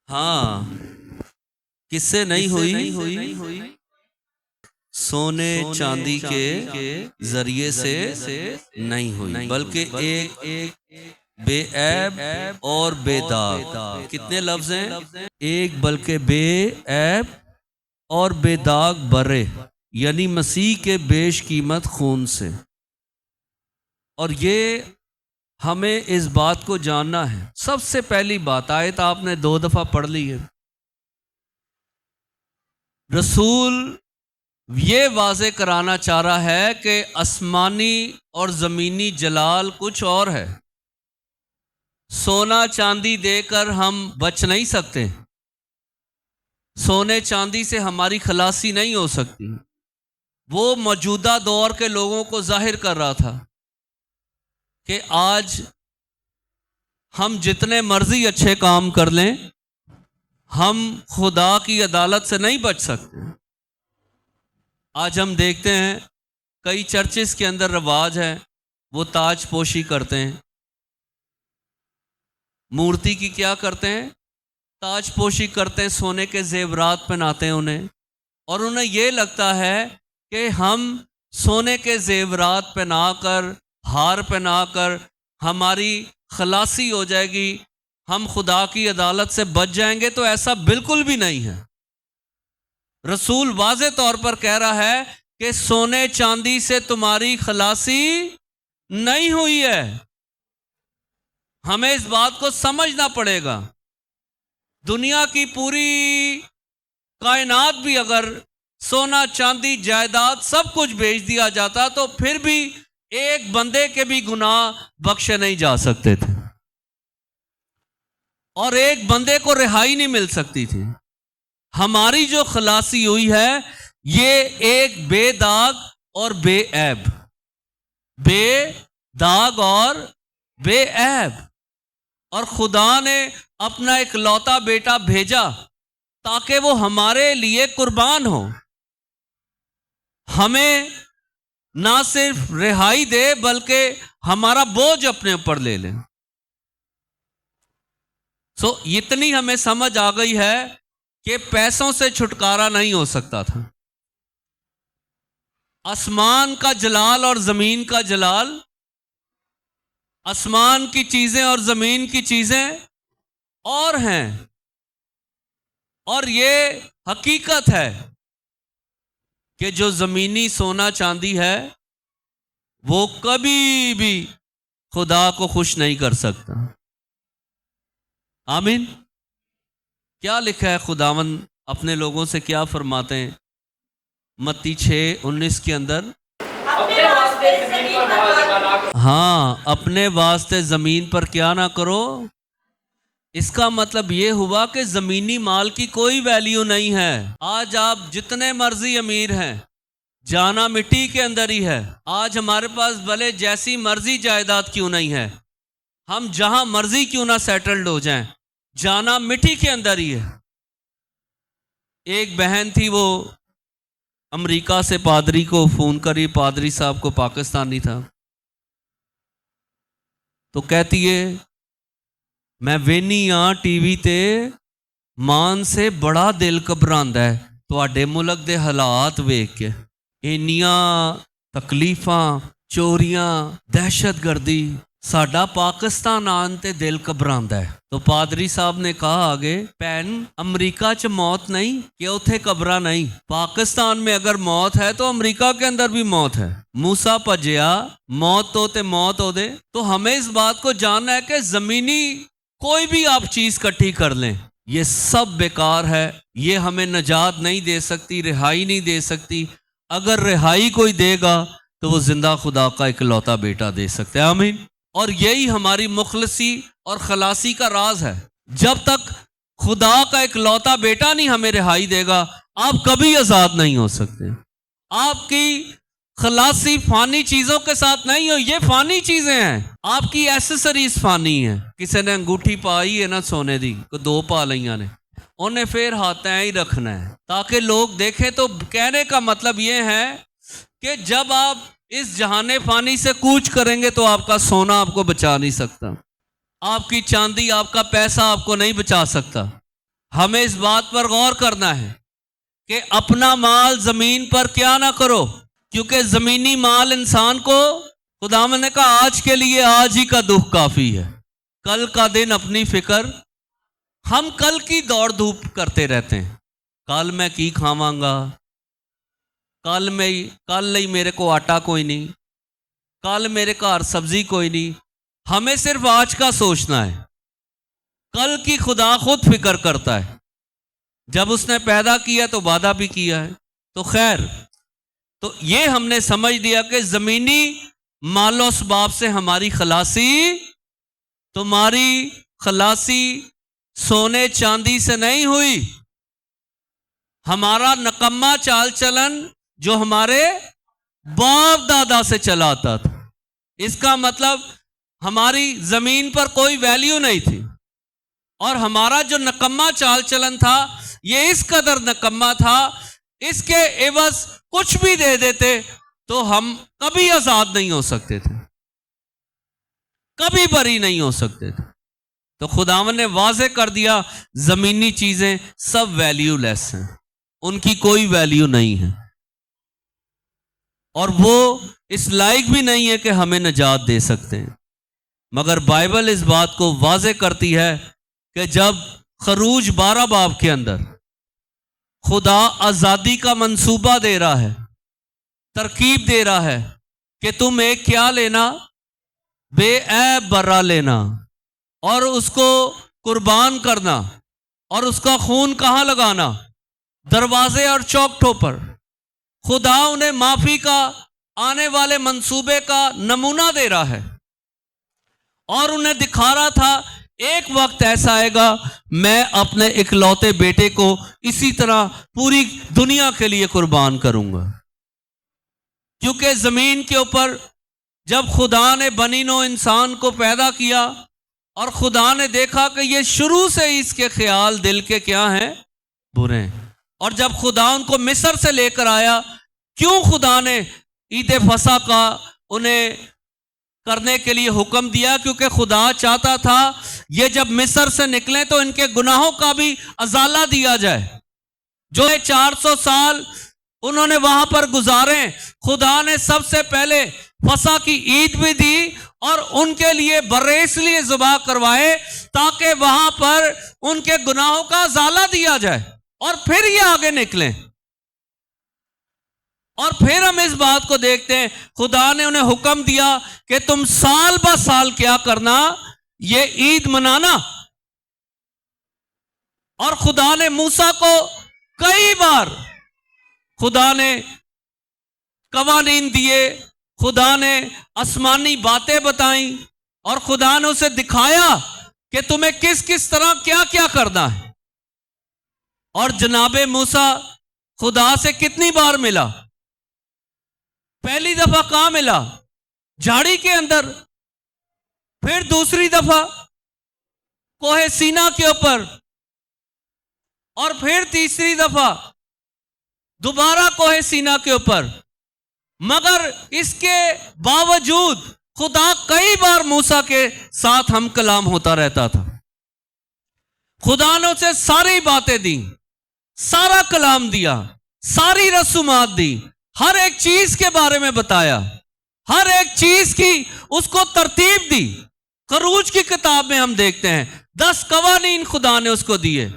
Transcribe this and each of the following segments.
हाँ, किससे नहीं हुई? सोने चांदी के जरिए से नहीं हुई, बल्कि एक बेऐब और बेदाग। कितने लफ्ज हैं? एक, बल्कि बेऐब और बेदाग बरे, यानी मसीह के बेशकीमत खून से। और ये हमें इस बात को जानना है। सबसे पहली बात, आयत आपने 2 दफा पढ़ ली है। रसूल ये वाज़े कराना चाह रहा है कि आसमानी और ज़मीनी जलाल कुछ और है। सोना चांदी देकर हम बच नहीं सकते। सोने चांदी से हमारी खलासी नहीं हो सकती। वो मौजूदा दौर के लोगों को जाहिर कर रहा था कि आज हम जितने मर्जी अच्छे काम कर लें, हम खुदा की अदालत से नहीं बच सकते। आज हम देखते हैं कई चर्चेस के अंदर रिवाज है, वो ताज पोशी करते हैं। मूर्ति की क्या करते हैं? ताज पोशी करते हैं, सोने के जेवरात पहनाते हैं उन्हें, और उन्हें यह लगता है कि हम सोने के जेवरात पहनाकर, हार पहनाकर हमारी खलासी हो जाएगी, हम खुदा की अदालत से बच जाएंगे। तो ऐसा बिल्कुल भी नहीं है। रसूल वाज़े तौर पर कह रहा है कि सोने चांदी से तुम्हारी खलासी नहीं हुई है। हमें इस बात को समझना पड़ेगा। दुनिया की पूरी कायनात भी अगर सोना चांदी जायदाद सब कुछ बेच दिया जाता तो फिर भी एक बंदे के भी गुनाह बख्शे नहीं जा सकते थे, और एक बंदे को रिहाई नहीं मिल सकती थी। हमारी जो खलासी हुई है ये एक बेदाग और बेऐब, बेदाग और बेऐब। और खुदा ने अपना इकलौता बेटा भेजा ताकि वो हमारे लिए कुर्बान हो, हमें ना सिर्फ रिहाई दे बल्कि हमारा बोझ अपने ऊपर ले ले। इतनी हमें समझ आ गई है कि पैसों से छुटकारा नहीं हो सकता था। आसमान का जलाल और जमीन का जलाल, आसमान की चीजें और जमीन की चीजें और हैं, और ये हकीकत है कि जो जमीनी सोना चांदी है वो कभी भी खुदा को खुश नहीं कर सकता। आमीन। क्या लिखा है? खुदावन अपने लोगों से क्या फरमाते हैं? मत्ती 6:19 के अंदर, हाँ, अपने वास्ते जमीन पर क्या ना करो। इसका मतलब यह हुआ कि जमीनी माल की कोई वैल्यू नहीं है। आज आप जितने मर्जी अमीर हैं, जाना मिट्टी के अंदर ही है। आज हमारे पास भले जैसी मर्जी जायदाद क्यों नहीं है, हम जहां मर्जी क्यों ना सेटल्ड हो जाएं, जाना मिट्टी के अंदर ही है। एक बहन थी, वो अमेरिका से पादरी को फोन करी, पादरी साहब को पाकिस्तानी था, तो कहती है मैं वेनी हाँ टीवी ते मान से बड़ा दिल घबरांदा है तुहाडे मुल्क दे हालात वेख के। इन्नियां तकलीफां, चोरियां, दहशतगर्दी, साडा पाकिस्तान आन ते दिल घबरांदा है। तो पादरी साहब ने कहा आगे, भैन अमरीका च मौत नहीं कि उथे कब्रां नहीं। पाकिस्तान में अगर मौत है तो अमरीका के अंदर भी मौत है। मूसा भजया मौत तो ते मौत हो दे। तो हमें इस बात को जानना है कि जमीनी कोई भी आप चीज इकट्ठी कर लें, ये सब बेकार है। ये हमें नजात नहीं दे सकती, रिहाई नहीं दे सकती। अगर रिहाई कोई देगा तो वो जिंदा खुदा का इकलौता बेटा दे सकते हैं। आमीन। और यही हमारी मुखलसी और खलासी का राज है। जब तक खुदा का इकलौता बेटा नहीं हमें रिहाई देगा, आप कभी आजाद नहीं हो सकते। आपकी खलासी फानी चीजों के साथ नहीं हो, ये फानी चीजें हैं। आपकी एसेसरीज फानी है। किसी ने अंगूठी पाई है ना सोने दी, को 2 पा लिया ने, उन्हें फिर हाथ ही रखना है ताकि लोग देखें। तो कहने का मतलब ये है कि जब आप इस जहाने फानी से कूच करेंगे तो आपका सोना आपको बचा नहीं सकता, आपकी चांदी, आपका पैसा आपको नहीं बचा सकता। हमें इस बात पर गौर करना है कि अपना माल जमीन पर क्या ना करो, क्योंकि जमीनी माल इंसान को, खुदावंद ने कहा आज के लिए आज ही का दुख काफी है, कल का दिन अपनी फिक्र। हम कल की दौड़ धूप करते रहते हैं, कल मैं की खावांगा, कल ही मेरे को आटा कोई नहीं, कल मेरे घर सब्जी कोई नहीं। हमें सिर्फ आज का सोचना है, कल की खुदा खुद फिक्र करता है। जब उसने पैदा किया तो वादा भी किया है। तो खैर, तो ये हमने समझ लिया कि जमीनी मालो असबाब से हमारी खलासी, तुम्हारी खलासी सोने चांदी से नहीं हुई। हमारा नकम्मा चाल चलन जो हमारे बाप दादा से चला आता था, इसका मतलब हमारी जमीन पर कोई वैल्यू नहीं थी। और हमारा जो नकम्मा चाल चलन था, ये इस कदर नकम्मा था, इसके एवज कुछ भी दे देते तो हम कभी आजाद नहीं हो सकते थे, कभी बरी नहीं हो सकते थे। तो खुदावन ने वाज़े कर दिया, जमीनी चीजें सब वैल्यूलेस हैं, उनकी कोई वैल्यू नहीं है, और वो इस लायक भी नहीं है कि हमें निजात दे सकते हैं। मगर बाइबल इस बात को वाज़े करती है कि जब खरूज 12 बाब के अंदर खुदा आजादी का मंसूबा दे रहा है, तरकीब दे रहा है कि तुम एक क्या लेना, बेऐब बर्रा लेना और उसको कुर्बान करना, और उसका खून कहां लगाना, दरवाजे और चौखटों पर। खुदा उन्हें माफी का आने वाले मंसूबे का नमूना दे रहा है और उन्हें दिखा रहा था एक वक्त ऐसा आएगा, मैं अपने इकलौते बेटे को इसी तरह पूरी दुनिया के लिए कुर्बान करूंगा। क्योंकि जमीन के ऊपर जब खुदा ने बनी नो इंसान को पैदा किया और खुदा ने देखा कि ये शुरू से ही इसके ख्याल दिल के क्या हैं, बुरे हैं। और जब खुदा उनको मिस्र से लेकर आया, क्यों खुदा ने ईद फसा का उन्हें करने के लिए हुक्म दिया? क्योंकि खुदा चाहता था ये जब मिस्र से निकले तो इनके गुनाहों का भी अजाला दिया जाए। जो 400 साल उन्होंने वहां पर गुजारे, खुदा ने सबसे पहले फसा की ईद भी दी और उनके लिए बर्रे इसलिए ज़ुबा करवाए ताकि वहां पर उनके गुनाहों का अजाला दिया जाए और फिर ये आगे निकले। और फिर हम इस बात को देखते हैं, खुदा ने उन्हें हुक्म दिया कि तुम साल ब साल क्या करना, ये ईद मनाना। और खुदा ने मूसा को कई बार खुदा ने कवानीन दिए, खुदा ने आसमानी बातें बताई और खुदा ने उसे दिखाया कि तुम्हें किस किस तरह क्या क्या करना है। और जनाबे मूसा खुदा से कितनी बार मिला? पहली दफा कहां मिला? झाड़ी के अंदर। फिर दूसरी दफा कोहे सीना के ऊपर, और फिर तीसरी दफा दोबारा कोहे सीना के ऊपर। मगर इसके बावजूद खुदा कई बार मूसा के साथ हम कलाम होता रहता था। खुदा ने उसे सारी बातें दी, सारा कलाम दिया, सारी रसूमात दी, हर एक चीज के बारे में बताया, हर एक चीज की उसको तरतीब दी। खरूज की किताब में हम देखते हैं 10 कवानीन खुदा ने उसको दिए।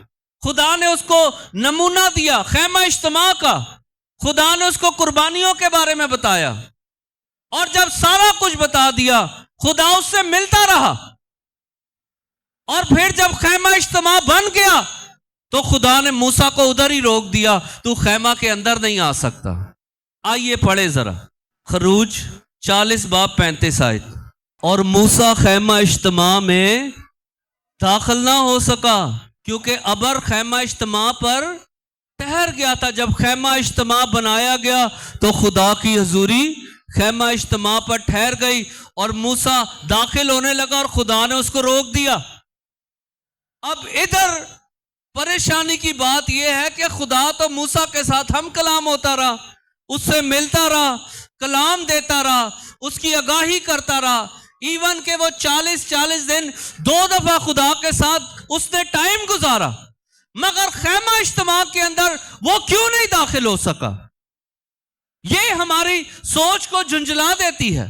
खुदा ने उसको नमूना दिया खैमा इज्तिमा का। खुदा ने उसको कुर्बानियों के बारे में बताया। और जब सारा कुछ बता दिया, खुदा उससे मिलता रहा। और फिर जब खैमा इज्तिमा बन गया तो खुदा ने मूसा को उधर ही रोक दिया, तू खैमा के अंदर नहीं आ सकता। आइए पढ़े जरा खरूज 40 बाब 35 आयत। और मूसा खैमा इज्तिमा में दाखिल ना हो सका क्योंकि अबर खैमा इज्तिमा पर ठहर गया था। जब खैमा इज्तिमा बनाया गया तो खुदा की हजूरी खैमा इज्तिमा पर ठहर गई और मूसा दाखिल होने लगा और खुदा ने उसको रोक दिया। अब इधर परेशानी की बात यह है कि खुदा तो मूसा के साथ हम कलाम होता रहा, उससे मिलता रहा, कलाम देता रहा, उसकी आगाही करता रहा। इवन के वो 40 दिन 2 दफा खुदा के साथ उसने टाइम गुजारा। मगर खैमा इज्तिमा के अंदर वो क्यों नहीं दाखिल हो सका? ये हमारी सोच को झुंझला देती है,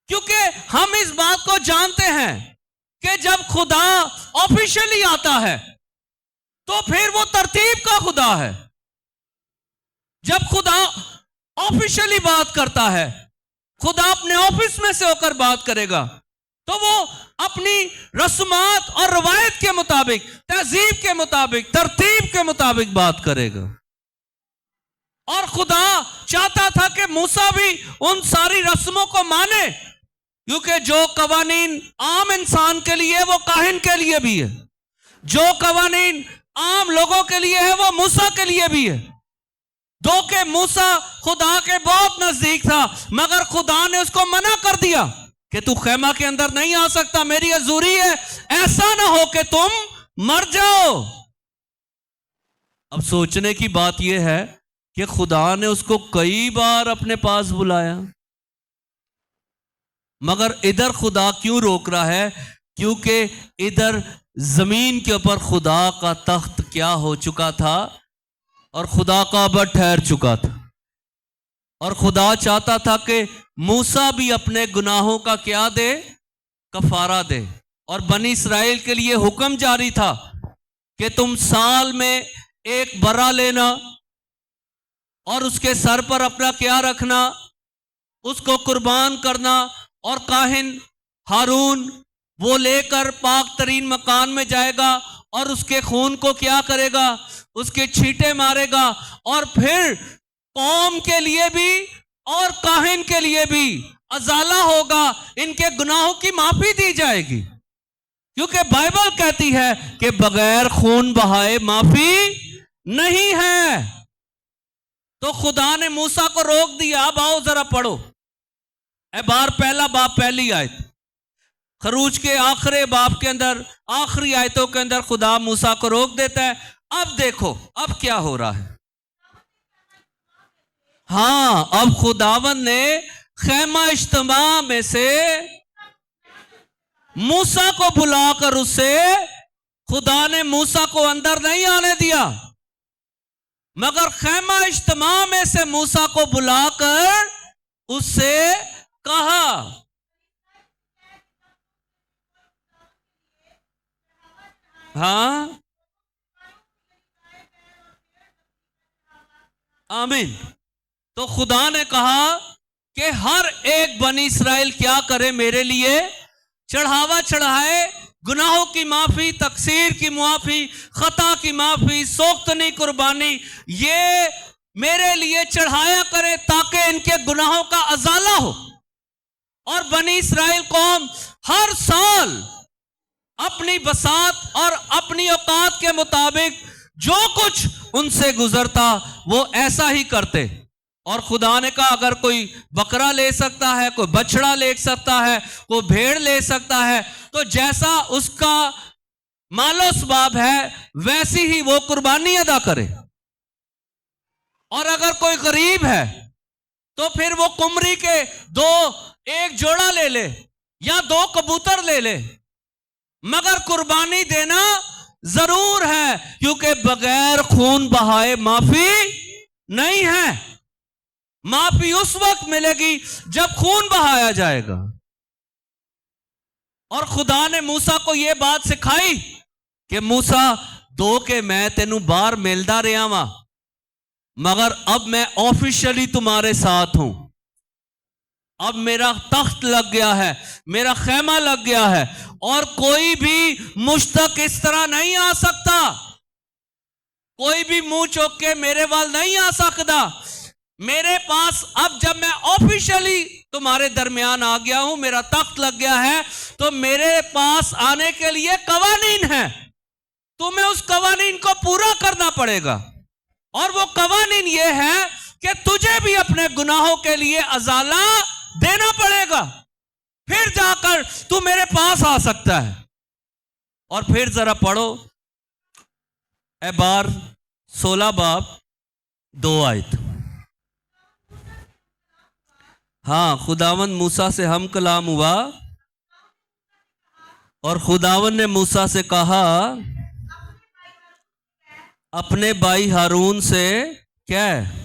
क्योंकि हम इस बात को जानते हैं कि जब खुदा ऑफिशियली आता है तो फिर वो तरतीब का खुदा है। जब खुदा ऑफिशियली बात करता है, खुदा अपने ऑफिस में से होकर बात करेगा, तो वो अपनी रस्मात और रवायत के मुताबिक, तहजीब के मुताबिक, तरतीब के मुताबिक बात करेगा। और खुदा चाहता था कि मूसा भी उन सारी रस्मों को माने, क्योंकि जो कवानीन आम इंसान के लिए वो काहिन के लिए भी है, जो कवानीन आम लोगों के लिए है वो मूसा के लिए भी है। दो के मूसा खुदा के बहुत नजदीक था, मगर खुदा ने उसको मना कर दिया कि तू खैमा के अंदर नहीं आ सकता, मेरी हजूरी है, ऐसा ना हो कि तुम मर जाओ। अब सोचने की बात यह है कि खुदा ने उसको कई बार अपने पास बुलाया, मगर इधर खुदा क्यों रोक रहा है? क्योंकि इधर जमीन के ऊपर खुदा का तख्त क्या हो चुका था और खुदा का अब ठहर चुका था। और खुदा चाहता था कि मूसा भी अपने गुनाहों का क्या दे? कफारा दे। और बनी इस्राएल के लिए हुक्म जारी था कि तुम साल में एक बरा लेना और उसके सर पर अपना क्या रखना, उसको कुर्बान करना, और काहिन हारून वो लेकर पाक तरीन मकान में जाएगा और उसके खून को क्या करेगा? उसके छींटे मारेगा, और फिर कौम के लिए भी और काहिन के लिए भी अजाला होगा, इनके गुनाहों की माफी दी जाएगी। क्योंकि बाइबल कहती है कि बगैर खून बहाए माफी नहीं है। तो खुदा ने मूसा को रोक दिया। अब आओ जरा पढ़ो बार पहला बाब पहली आयत, खरूज के आखिरी बाब के अंदर आखिरी आयतों के अंदर खुदा मूसा को रोक देता है। अब देखो अब क्या हो रहा है। हाँ, अब खुदावन ने खैमा इज्तिमा में से मूसा को बुलाकर उससे, खुदा ने मूसा को अंदर नहीं आने दिया, मगर खैमा इज्तिमा में से मूसा को बुलाकर उससे कहा, हाँ आमीन। तो खुदा ने कहा कि हर एक बनी इस्राएल क्या करे? मेरे लिए चढ़ावा चढ़ाए, गुनाहों की माफी, तकसीर की माफी, खता की माफी, सोख्तनी कुर्बानी, ये मेरे लिए चढ़ाया करे ताकि इनके गुनाहों का अजाला हो। और बनी इस्राएल कौम हर साल अपनी बसात और अपनी औकात के मुताबिक जो कुछ उनसे गुजरता वो ऐसा ही करते। और खुदा ने कहा अगर कोई बकरा ले सकता है, कोई बछड़ा ले सकता है, कोई भेड़ ले सकता है, तो जैसा उसका मालो सबाब है वैसी ही वो कुर्बानी अदा करे। और अगर कोई गरीब है तो फिर वो कुमरी के एक जोड़ा ले ले या 2 कबूतर ले ले, मगर कुर्बानी देना जरूर है, क्योंकि बगैर खून बहाए माफी नहीं है। माफी उस वक्त मिलेगी जब खून बहाया जाएगा। और खुदा ने मूसा को यह बात सिखाई कि मूसा दो के मैं तेनू बाहर मिलता रहा वा, मगर अब मैं ऑफिशियली तुम्हारे साथ हूं। अब मेरा तख्त लग गया है, मेरा खैमा लग गया है, और कोई भी मुझ तक इस तरह नहीं आ सकता, कोई भी मुंह चौक के मेरे वाल नहीं आ सकता। मेरे पास अब जब मैं ऑफिशियली तुम्हारे दरमियान आ गया हूं, मेरा तख्त लग गया है, तो मेरे पास आने के लिए कवानीन है। तुम्हें उस कवानीन को पूरा करना पड़ेगा। और वो कवानीन ये है कि तुझे भी अपने गुनाहों के लिए अजाला देना पड़ेगा, फिर जाकर तू मेरे पास आ सकता है। और फिर जरा पढ़ो एबार 16 बाब 2 आयत। हाँ, खुदावन मूसा से हम कलाम हुआ और खुदावन ने मूसा से कहा अपने भाई हारून से क्या है?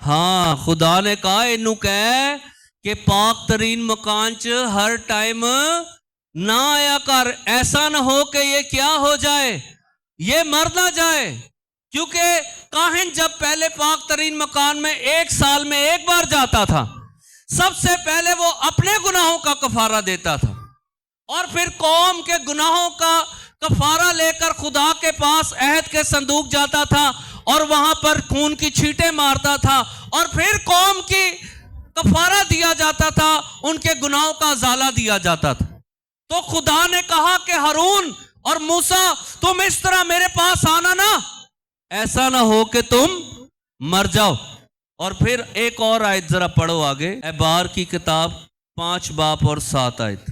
हाँ, खुदा ने कहा इनू कह कि पाक तरीन मकान च हर टाइम ना आया कर, ऐसा ना हो कि ये क्या हो जाए, ये मर ना जाए। क्योंकि काहिन जब पहले पाक तरीन मकान में 1 साल में 1 बार जाता था, सबसे पहले वो अपने गुनाहों का कफारा देता था और फिर कौम के गुनाहों का कफारा लेकर खुदा के पास अहद के संदूक जाता था और वहां पर खून की छींटे मारता था और फिर कौम की कफारा दिया जाता था, उनके गुनाहों का अजाला दिया जाता था। तो खुदा ने कहा कि हारून और मूसा तुम इस तरह मेरे पास आना ना, ऐसा ना हो कि तुम मर जाओ। और फिर एक और आयत जरा पढ़ो आगे, एबार की किताब 5 बाब और 7 आयत।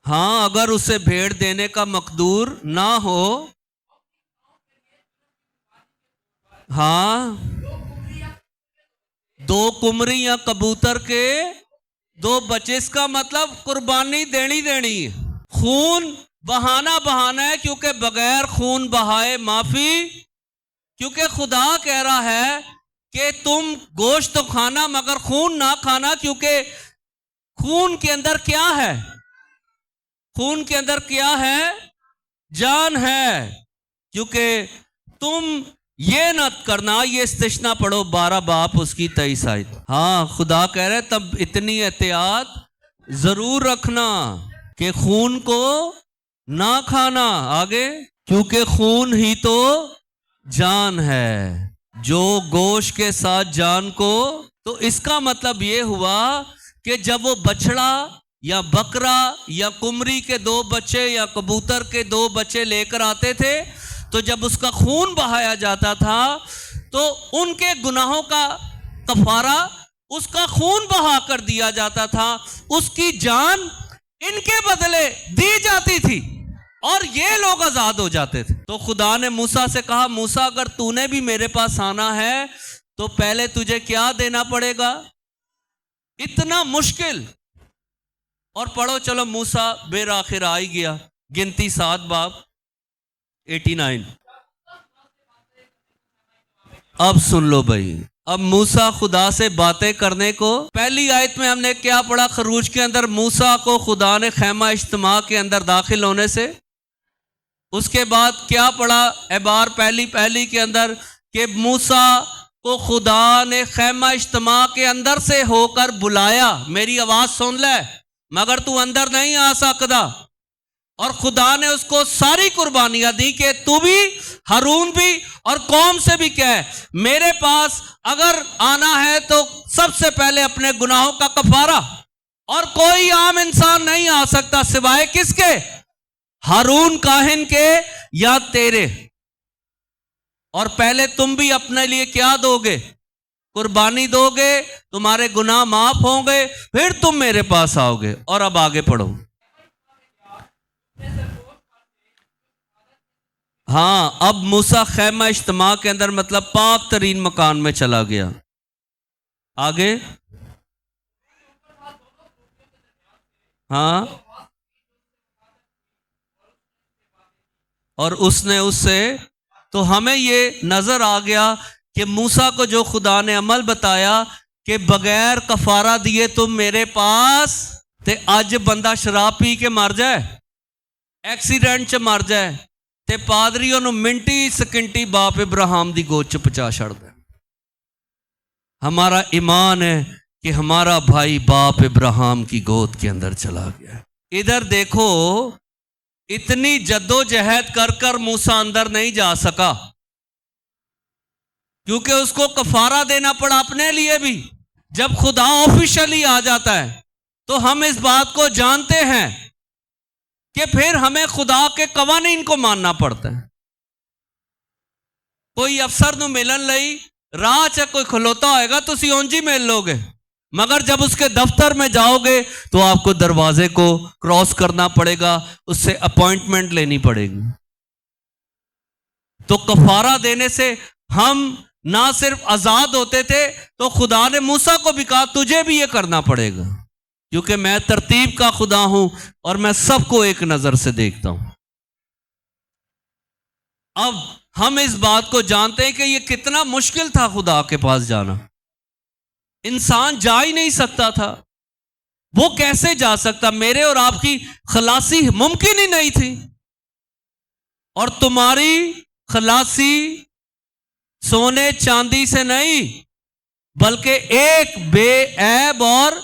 हाँ, अगर उसे भेड़ देने का मकदूर ना हो, हाँ, 2 कुमरी या कबूतर के 2 बच्चे, इसका मतलब कुर्बानी देनी है। खून बहाना है, क्योंकि बगैर खून बहाए माफी। क्योंकि खुदा कह रहा है कि तुम गोश्त तो खाना मगर खून ना खाना, क्योंकि खून के अंदर क्या है? खून के अंदर क्या है? जान है। क्योंकि तुम ये न करना, ये इस्तिस्ना पढ़ो 12 बाप उसकी 23 आयत। हाँ, खुदा कह रहे तब इतनी एहतियात जरूर रखना कि खून को ना खाना। आगे, क्योंकि खून ही तो जान है, जो गोश्त के साथ जान को। तो इसका मतलब ये हुआ कि जब वो बछड़ा या बकरा या कुमरी के 2 बच्चे या कबूतर के 2 बच्चे लेकर आते थे, तो जब उसका खून बहाया जाता था तो उनके गुनाहों का कफारा उसका खून बहा कर दिया जाता था, उसकी जान इनके बदले दी जाती थी और ये लोग आजाद हो जाते थे। तो खुदा ने मूसा से कहा, मूसा अगर तूने भी मेरे पास आना है तो पहले तुझे क्या देना पड़ेगा? इतना मुश्किल। और पढ़ो चलो, मूसा बेर आखिर आ ही गया। गिनती 7 बाब 89। अब सुन लो भाई, अब मूसा खुदा से बातें करने को, पहली आयत में हमने क्या पढ़ा? खरूज के अंदर मूसा को खुदा ने खैमा इज्तिमा के अंदर दाखिल होने से। उसके बाद क्या पढ़ा? एबार पहली के अंदर कि मूसा को खुदा ने खैमा इज्तिमा के अंदर से होकर बुलाया, मेरी आवाज सुन ले, मगर तू अंदर नहीं आ सकता। और खुदा ने उसको सारी कुर्बानियां दी कि तू भी, हारून भी और कौम से भी कह, मेरे पास अगर आना है तो सबसे पहले अपने गुनाहों का कफारा। और कोई आम इंसान नहीं आ सकता सिवाय किसके? हारून काहिन के या तेरे। और पहले तुम भी अपने लिए क्या दोगे? कुर्बानी दोगे, तुम्हारे गुनाह माफ होंगे, फिर तुम मेरे पास आओगे। और अब आगे पढ़ो। हाँ, अब मूसा खैमा इज्तिमा के अंदर मतलब पाक तरीन मकान में चला गया। आगे, हाँ, और उसने उससे, तो हमें ये नजर आ गया कि मूसा को जो खुदा ने अमल बताया कि बगैर कफारा दिए तुम मेरे पास, ते अज बंदा शराब पी के मर जाए, एक्सीडेंट च मर जाए, ते पादरी उन्होंने मिंटी सकिंटी बाप इब्राहिम की गोद च पहुंचा छड़ता। हमारा ईमान है कि हमारा भाई बाप इब्राहिम की गोद के अंदर चला गया। इधर देखो, इतनी जद्दोजहद कर कर मूसा अंदर नहीं जा सका, क्योंकि उसको कफारा देना पड़ा अपने लिए भी। जब खुदा ऑफिशियली आ जाता है तो हम इस बात को जानते हैं कि फिर हमें खुदा के कवानीन को मानना पड़ता है। कोई अफसर नूं मिलन लई राह च कोई खलोता होएगा, तुसी उंज ही मिल लोगे, मगर जब उसके दफ्तर में जाओगे तो आपको दरवाजे को क्रॉस करना पड़ेगा, उससे अपॉइंटमेंट लेनी पड़ेगी। तो कफारा देने से हम ना सिर्फ आजाद होते थे, तो खुदा ने मूसा को भी कहा तुझे भी ये करना पड़ेगा, क्योंकि मैं तरतीब का खुदा हूं और मैं सबको एक नजर से देखता हूं। अब हम इस बात को जानते हैं कि ये कितना मुश्किल था खुदा के पास जाना। इंसान जा ही नहीं सकता था। वो कैसे जा सकता? मेरे और आपकी खलासी मुमकिन ही नहीं थी। और तुम्हारी खलासी सोने चांदी से नहीं, बल्कि एक बेऐब और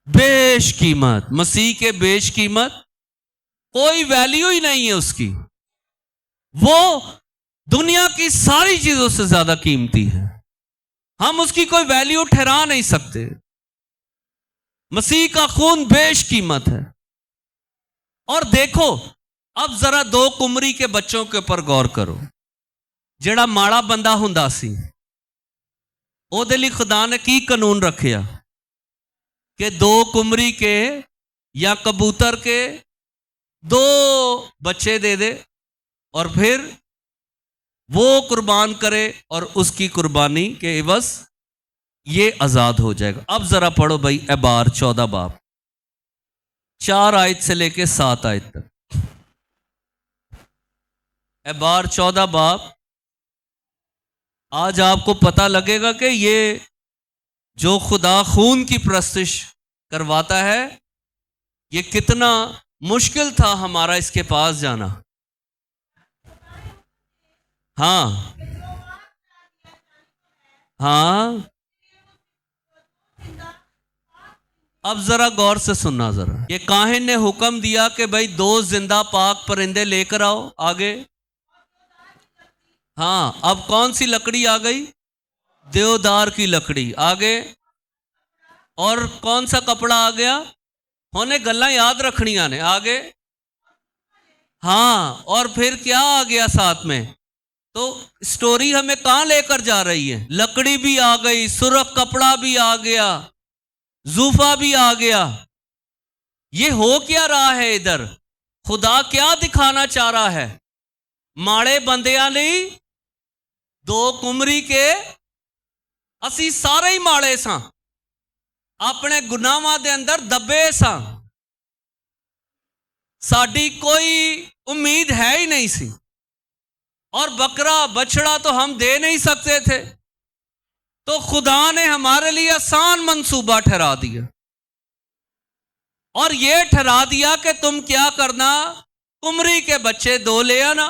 बेशकीमत, मसीह के बेशकीमत, कोई वैल्यू ही नहीं है उसकी। वो दुनिया की सारी चीजों से ज्यादा कीमती है। हम उसकी कोई वैल्यू ठहरा नहीं सकते। मसीह का खून बेशकीमत है। और देखो, अब जरा दो कुमरी के बच्चों के ऊपर गौर करो। जेड़ा माड़ा बंदा हुंदा सी, ओदे लई खुदा ने की कानून रखिया कि दो कुमरी के या कबूतर के दो बच्चे दे दे और फिर वो कुर्बान करे और उसकी कुर्बानी के एवज ये आजाद हो जाएगा। अब जरा पढ़ो भाई एबार 14 बाब 4 आयत से लेके 7 आयत तक। एबार 14 बाब। आज आपको पता लगेगा कि ये जो खुदा खून की प्रस्तिश करवाता है, ये कितना मुश्किल था हमारा इसके पास जाना। हाँ हाँ, अब जरा गौर से सुनना जरा। ये काहिन ने हुक्म दिया कि भाई 2 जिंदा पाक परिंदे लेकर आओ। आगे हाँ, अब कौन सी लकड़ी आ गई? देवदार की लकड़ी। आगे और कौन सा कपड़ा आ गया? होने गल्ला याद रखनिया ने। आगे हाँ, और फिर क्या आ गया साथ में? तो स्टोरी हमें कहां लेकर जा रही है? लकड़ी भी आ गई, सुर्ख कपड़ा भी आ गया, जूफा भी आ गया। ये हो क्या रहा है इधर? खुदा क्या दिखाना चाह रहा है? माड़े बंदियां ਲਈ 2 कुमरी के असी सारे ही माड़े सां, अपने गुनाहां दे अंदर दबे सां, साडी कोई उम्मीद है ही नहीं सी, और बकरा बछड़ा तो हम दे नहीं सकते थे। तो खुदा ने हमारे लिए आसान मंसूबा ठहरा दिया और यह ठहरा दिया कि तुम क्या करना, कुमरी के बच्चे 2 ले आना।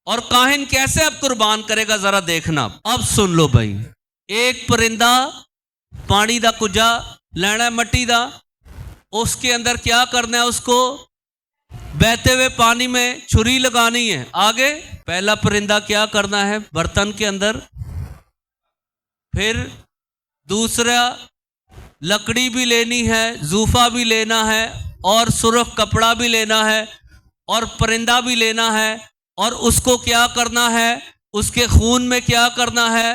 और काहिन कैसे अब कुर्बान करेगा जरा देखना। अब सुन लो भाई, एक परिंदा पानी दा कुजा लेना है, मट्टी दा, उसके अंदर क्या करना है? उसको बहते हुए पानी में छुरी लगानी है। आगे पहला परिंदा क्या करना है? बर्तन के अंदर। फिर दूसरा लकड़ी भी लेनी है, जूफा भी लेना है, और सुर्ख कपड़ा भी लेना है, और परिंदा भी लेना है, और उसको क्या करना है? उसके खून में क्या करना है?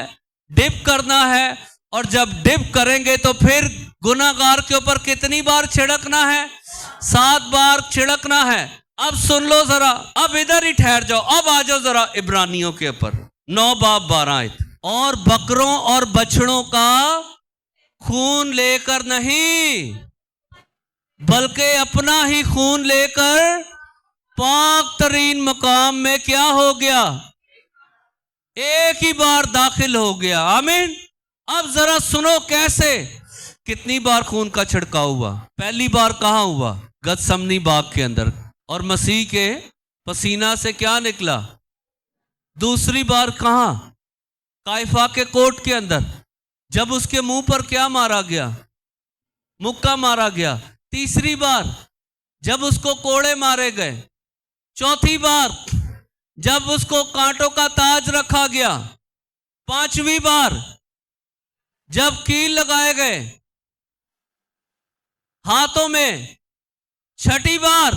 डिप करना है। और जब डिप करेंगे तो फिर गुनाहगार के ऊपर कितनी बार छिड़कना है? 7 बार छिड़कना है। अब सुन लो जरा, अब इधर ही ठहर जाओ। अब आ जाओ जरा इब्रानियों के ऊपर 9 बाब 12 आयत। और बकरों और बछड़ों का खून लेकर नहीं, बल्कि अपना ही खून लेकर पाक तरीन मकाम में क्या हो गया? एक ही बार दाखिल हो गया। आमीन। अब जरा सुनो कैसे, कितनी बार खून का छिड़काव हुआ? पहली बार कहां हुआ? गतसमनी बाग के अंदर। और मसीह के पसीना से क्या निकला? दूसरी बार कहां? काइफा के कोट के अंदर, जब उसके मुंह पर क्या मारा गया? मुक्का मारा गया। तीसरी बार जब उसको कोड़े मारे गए। चौथी बार जब उसको कांटों का ताज रखा गया। 5वीं बार जब कील लगाए गए हाथों में। 6ठी बार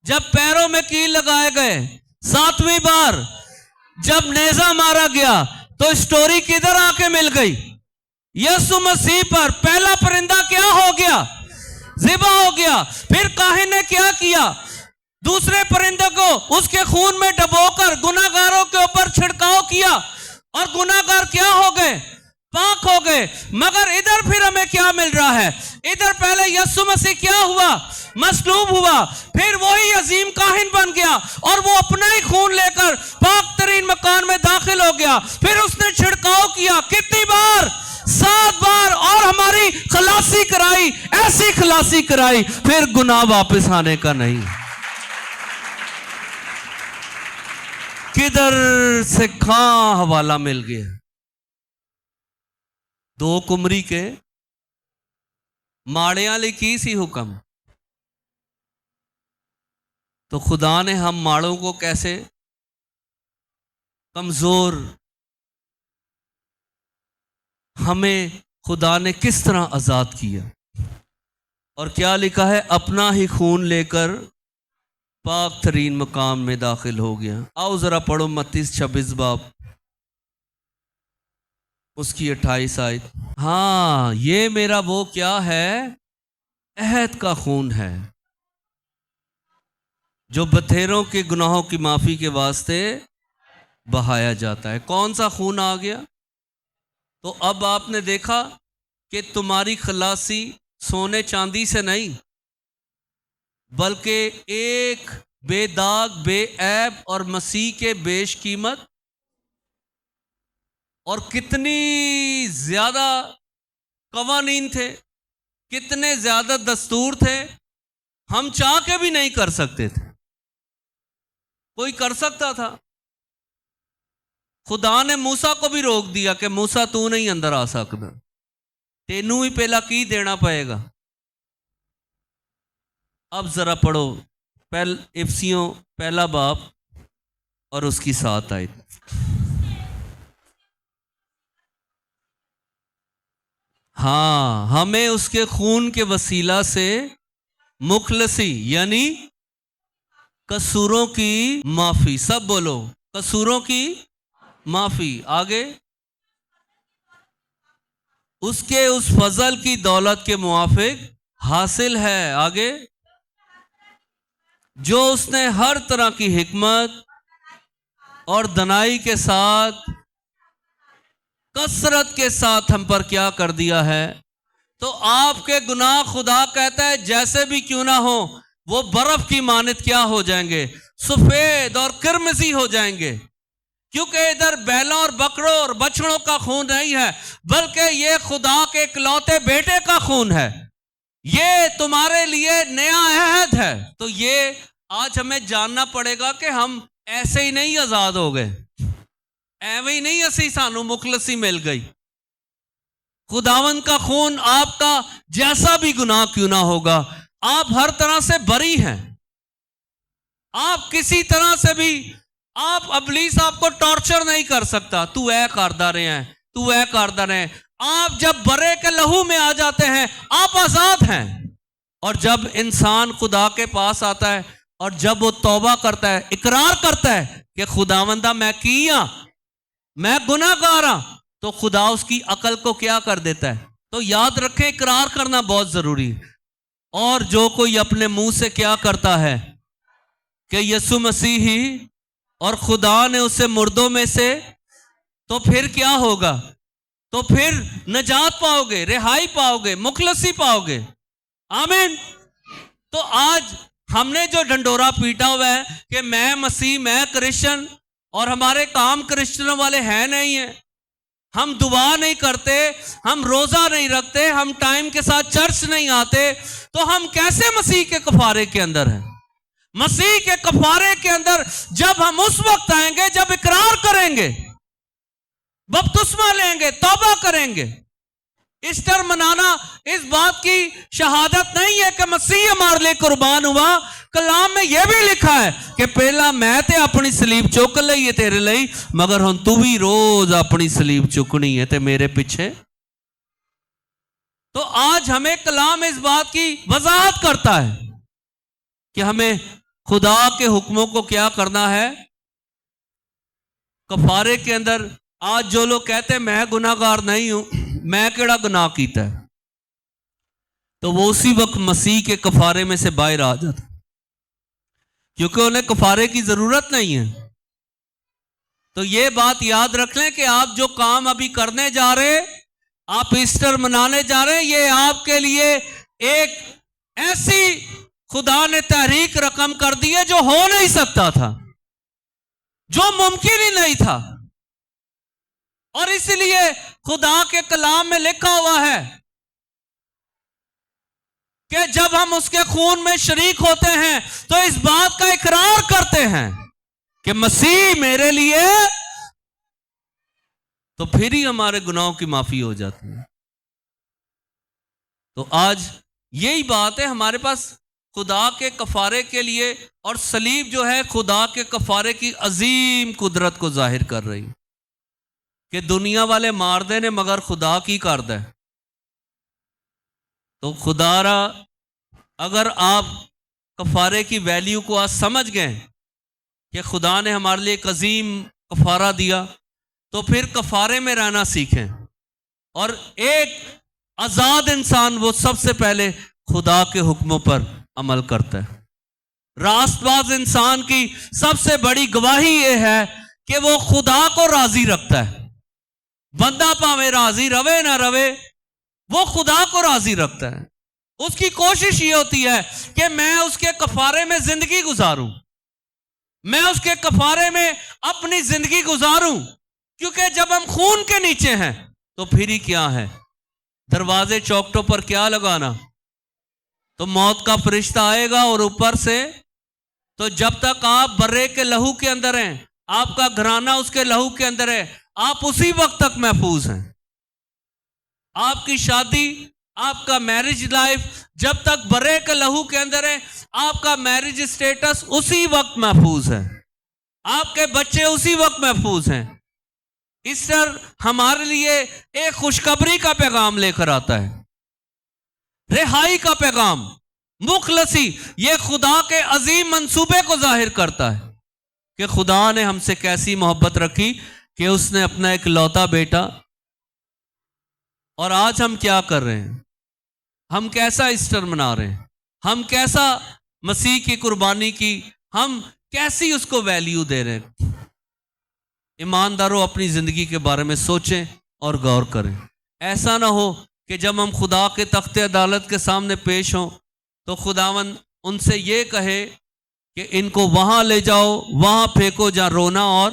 जब पैरों में कील लगाए गए। 7वीं बार जब नेजा मारा गया। तो स्टोरी किधर आके मिल गई? यीशु मसीह पर। पहला परिंदा क्या हो गया? ज़िबा हो गया। फिर काहिन ने क्या किया? दूसरे परिंदे को उसके खून में डुबोकर गुनाहगारों के ऊपर छिड़काव किया और गुनाहगार क्या हो गए? पाक हो गए। मगर इधर फिर हमें क्या मिल रहा है? इधर पहले यीशु मसीह क्या हुआ? मसलूब हुआ, फिर वही अजीम काहिन बन गया और वो अपना ही खून लेकर पाक तरीन मकान में दाखिल हो गया। फिर उसने छिड़काव किया, कितनी बार? 7 बार, और हमारी खलासी कराई, ऐसी खलासी कराई, फिर गुनाह वापस आने का नहीं। किधर से कहां हवाला मिल गया? 2 कुमरी के माड़े वाले की सी हुक्म। तो खुदा ने हम माड़ों को कैसे कमजोर, हमें खुदा ने किस तरह आजाद किया? और क्या लिखा है? अपना ही खून लेकर पाक तरीन मकाम में दाखिल हो गया। आओ जरा पढ़ो मत्ती 26 बाब उसकी 28 आयत। हाँ, ये मेरा वो क्या है? अहद का खून है, जो बथेरों के गुनाहों की माफी के वास्ते बहाया जाता है। कौन सा खून आ गया? तो अब आपने देखा कि तुम्हारी खलासी सोने चांदी से नहीं, बल्कि एक बेदाग, बेऐब और मसीह के बेशकीमत, और कितनी ज्यादा कवानीन थे, कितने ज्यादा दस्तूर थे, हम चाह के भी नहीं कर सकते थे। कोई कर सकता था? खुदा ने मूसा को भी रोक दिया कि मूसा तू नहीं अंदर आ सकता, तेनू ही पहला की देना पड़ेगा। अब जरा पढ़ो इफिसियों 1 बाब और उसकी 7 आयत। हाँ, हमें उसके खून के वसीला से मुखलसी यानी कसूरों की माफी, सब बोलो, कसूरों की माफी। आगे, उसके उस फजल की दौलत के मुआफिक हासिल है। आगे, जो उसने हर तरह की हिकमत और दनाई के साथ, कसरत के साथ हम पर क्या कर दिया है। तो आपके गुनाह, खुदा कहता है, जैसे भी क्यों ना हो, वो बर्फ की मानित क्या हो जाएंगे? सफेद और किरमिजी हो जाएंगे। क्योंकि इधर बैलों और बकरों और बछड़ों का खून नहीं है, बल्कि ये खुदा के इकलौते बेटे का खून है। ये तुम्हारे लिए नया अहद है। तो ये आज हमें जानना पड़ेगा कि हम ऐसे ही नहीं आजाद हो गए, एवं ही नहीं असी सानू मुखलसी मिल गई। खुदावन का खून, आपका जैसा भी गुनाह क्यों ना होगा, आप हर तरह से बरी हैं। आप किसी तरह से भी, आप अबलीस आपको टॉर्चर नहीं कर सकता। तू ऐ करदा रहे हैं, तू ऐ करदा रहे। आप जब बरे के लहू में आ जाते हैं, आप आजाद हैं। और जब इंसान खुदा के पास आता है और जब वो तौबा करता है, इकरार करता है कि खुदावंदा मैं किया, मैं गुनाहगार हूं, तो खुदा उसकी अकल को क्या कर देता है। तो याद रखें, इकरार करना बहुत जरूरी है। और जो कोई अपने मुंह से क्या करता है कि यीशु मसीह ही और खुदा ने उसे मुर्दों में से, तो फिर क्या होगा? तो फिर नजात पाओगे, रिहाई पाओगे, मुखलसी पाओगे। आमीन। तो आज हमने जो ढंडोरा पीटा हुआ है कि मैं मसीह, मैं क्रिश्चियन, और हमारे काम क्रिश्चियनों वाले हैं नहीं है, हम दुआ नहीं करते, हम रोजा नहीं रखते, हम टाइम के साथ चर्च नहीं आते, तो हम कैसे मसीह के कफारे के अंदर हैं? मसीह के कफारे के अंदर जब हम उस वक्त आएंगे जब इकरार करेंगे, बपतिस्मा लेंगे, तौबा करेंगे। ईस्टर मनाना इस बात की शहादत नहीं है कि मसीह हमारे लिए कुर्बान हुआ। कलाम में यह भी लिखा है कि पहला मैं ते अपनी सलीब चुक लई है तेरे लिए, मगर हुण तू भी रोज अपनी सलीब चुकनी है ते मेरे पीछे। तो आज हमें कलाम इस बात की वजाहत करता है कि हमें खुदा के हुक्मों को क्या करना है। कफारे के अंदर आज जो लोग कहते हैं मैं गुनाहगार नहीं हूं, मैं केड़ा गुनाह कीता है, तो वो उसी वक्त मसीह के कफारे में से बाहर आ जाता। क्योंकि उन्हें कफारे की जरूरत नहीं है। तो ये बात याद रख लें कि आप जो काम अभी करने जा रहे हैं, आप ईस्टर मनाने जा रहे हैं, ये आपके लिए एक ऐसी खुदा ने तहरीक रकम कर दी है जो हो नहीं सकता था, जो मुमकिन ही नहीं था। और इसलिए खुदा के कलाम में लिखा हुआ है कि जब हम उसके खून में शरीक होते हैं तो इस बात का इकरार करते हैं कि मसीह मेरे लिए, तो फिर ही हमारे गुनाहों की माफी हो जाती है। तो आज यही बात है, हमारे पास खुदा के कफारे के लिए, और सलीब जो है खुदा के कफारे की अजीम कुदरत को जाहिर कर रही कि दुनिया वाले मार दे ने मगर खुदा की कर दे। तो खुदारा, अगर आप कफारे की वैल्यू को आज समझ गए कि खुदा ने हमारे लिए एक अजीम कफारा दिया, तो फिर कफारे में रहना सीखें। और एक आजाद इंसान वो सबसे पहले खुदा के हुक्मों पर अमल करता है। रास्तबाज इंसान की सबसे बड़ी गवाही यह है कि वो खुदा को राजी रखता है। बंदा भावे राजी रवे ना रवे, वो खुदा को राजी रखता है। उसकी कोशिश ये होती है कि मैं उसके कफारे में जिंदगी गुजारूं, मैं उसके कफारे में अपनी जिंदगी गुजारूं। क्योंकि जब हम खून के नीचे हैं तो फिर ही क्या है, दरवाजे चौखटों पर क्या लगाना, तो मौत का फरिश्ता आएगा और ऊपर से, तो जब तक आप बर्रे के लहू के अंदर हैं, आपका घराना उसके लहू के अंदर है, आप उसी वक्त तक महफूज हैं। आपकी शादी, आपका मैरिज लाइफ जब तक बर्रे के लहू के अंदर है, आपका मैरिज स्टेटस उसी वक्त महफूज है, आपके बच्चे उसी वक्त महफूज हैं। ईस्टर हमारे लिए एक खुशखबरी का पैगाम लेकर आता है, रिहाई का पैगाम, मुखलसी। ये खुदा के अजीम मंसूबे को जाहिर करता है कि खुदा ने हमसे कैसी मोहब्बत रखी कि उसने अपना एक लौता बेटा। और आज हम क्या कर रहे हैं, हम कैसा ईस्टर मना रहे हैं, हम कैसा मसीह की कुर्बानी की, हम कैसी उसको वैल्यू दे रहे हैं। ईमानदारों, अपनी जिंदगी के बारे में सोचें और गौर करें। ऐसा ना हो कि जब हम खुदा के तख्ते अदालत के सामने पेश हों तो खुदावंद उनसे ये कहे कि इनको वहां ले जाओ, वहां फेंको जहां रोना। और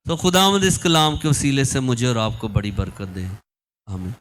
तो खुदावंद इस कलाम के वसीले से मुझे और आपको बड़ी बरकत दे। आमीन।